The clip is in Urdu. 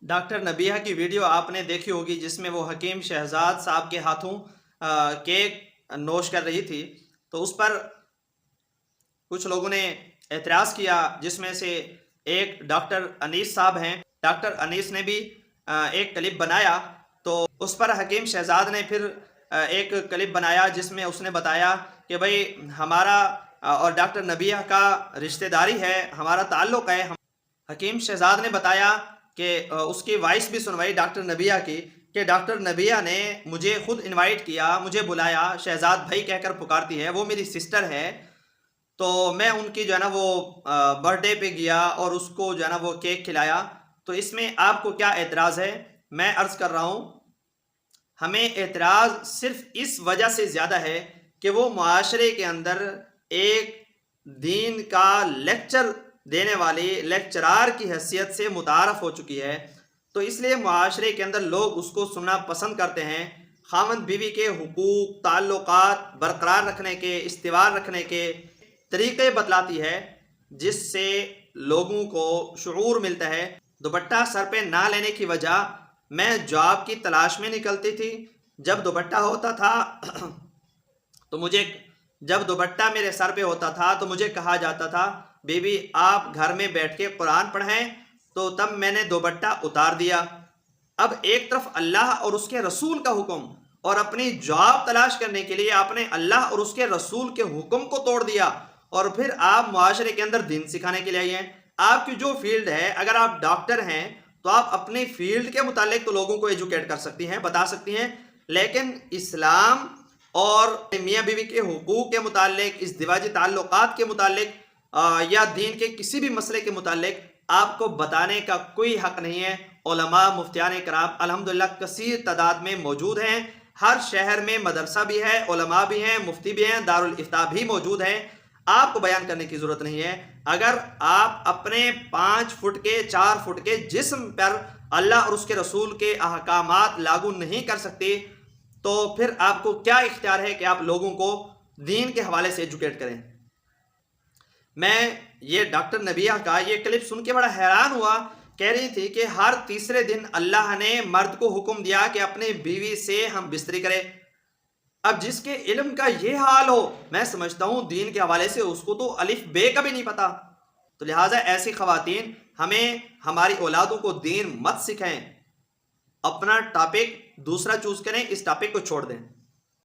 ڈاکٹر نبیہ کی ویڈیو آپ نے دیکھی ہوگی جس میں وہ حکیم شہزاد صاحب کے ہاتھوں کیک نوش کر رہی تھی، تو اس پر کچھ لوگوں نے اعتراض کیا، جس میں سے ایک ڈاکٹر انیس صاحب ہیں۔ ڈاکٹر انیس نے بھی ایک کلپ بنایا، تو اس پر حکیم شہزاد نے پھر ایک کلپ بنایا جس میں اس نے بتایا کہ بھئی ہمارا اور ڈاکٹر نبیہ کا رشتہ داری ہے، ہمارا تعلق ہے۔ حکیم شہزاد نے بتایا کہ اس کی وائس بھی سنوائی ڈاکٹر نبیہ کی، کہ ڈاکٹر نبیہ نے مجھے خود انوائٹ کیا، مجھے بلایا، شہزاد بھائی کہہ کر پکارتی ہے، وہ میری سسٹر ہے، تو میں ان کی جو ہے نا وہ برتھ ڈے پہ گیا اور اس کو جو ہے نا وہ کیک کھلایا۔ تو اس میں آپ کو کیا اعتراض ہے؟ میں عرض کر رہا ہوں، ہمیں اعتراض صرف اس وجہ سے زیادہ ہے کہ وہ معاشرے کے اندر ایک دین کا لیکچر دینے والی لیکچرار کی حیثیت سے متعارف ہو چکی ہے، تو اس لیے معاشرے کے اندر لوگ اس کو سننا پسند کرتے ہیں۔ خاوند بیوی کے حقوق، تعلقات برقرار رکھنے کے، استوار رکھنے کے طریقے بتلاتی ہے، جس سے لوگوں کو شعور ملتا ہے۔ دوپٹہ سر پہ نہ لینے کی وجہ، میں جاب کی تلاش میں نکلتی تھی، جب دوپٹہ ہوتا تھا تو جب دوپٹہ میرے سر پہ ہوتا تھا تو مجھے کہا جاتا تھا بی بی آپ گھر میں بیٹھ کے قرآن پڑھیں، تو تب میں نے دوپٹہ اتار دیا۔ اب ایک طرف اللہ اور اس کے رسول کا حکم، اور اپنی جاب تلاش کرنے کے لیے آپ نے اللہ اور اس کے رسول کے حکم کو توڑ دیا، اور پھر آپ معاشرے کے اندر دین سکھانے کے لیے آئی ہیں۔ آپ کی جو فیلڈ ہے، اگر آپ ڈاکٹر ہیں تو آپ اپنی فیلڈ کے متعلق تو لوگوں کو ایجوکیٹ کر سکتی ہیں، بتا سکتی ہیں، لیکن اسلام اور میاں بیوی کے حقوق کے متعلق، ازدواجی تعلقات کے متعلق یا دین کے کسی بھی مسئلے کے متعلق آپ کو بتانے کا کوئی حق نہیں ہے۔ علماء مفتیان کرام الحمدللہ کثیر تعداد میں موجود ہیں، ہر شہر میں مدرسہ بھی ہے، علماء بھی ہیں، مفتی بھی ہیں، دارالافتاء بھی موجود ہیں، آپ کو بیان کرنے کی ضرورت نہیں ہے۔ اگر آپ اپنے 5 فٹ کے 4 فٹ کے جسم پر اللہ اور اس کے رسول کے احکامات لاگو نہیں کر سکتے، تو پھر آپ کو کیا اختیار ہے کہ آپ لوگوں کو دین کے حوالے سے ایجوکیٹ کریں؟ میں یہ ڈاکٹر نبیہ کا یہ کلپ سن کے بڑا حیران ہوا۔ کہہ رہی تھی کہ ہر تیسرے دن اللہ نے مرد کو حکم دیا کہ اپنی بیوی سے ہم بستری کریں۔ اب جس کے علم کا یہ حال ہو، میں سمجھتا ہوں دین کے حوالے سے اس کو تو الف بے کا بھی نہیں پتا۔ تو لہٰذا ایسی خواتین ہمیں ہماری اولادوں کو دین مت سکھائیں، اپنا ٹاپک دوسرا چوز کریں، اس ٹاپک کو چھوڑ دیں۔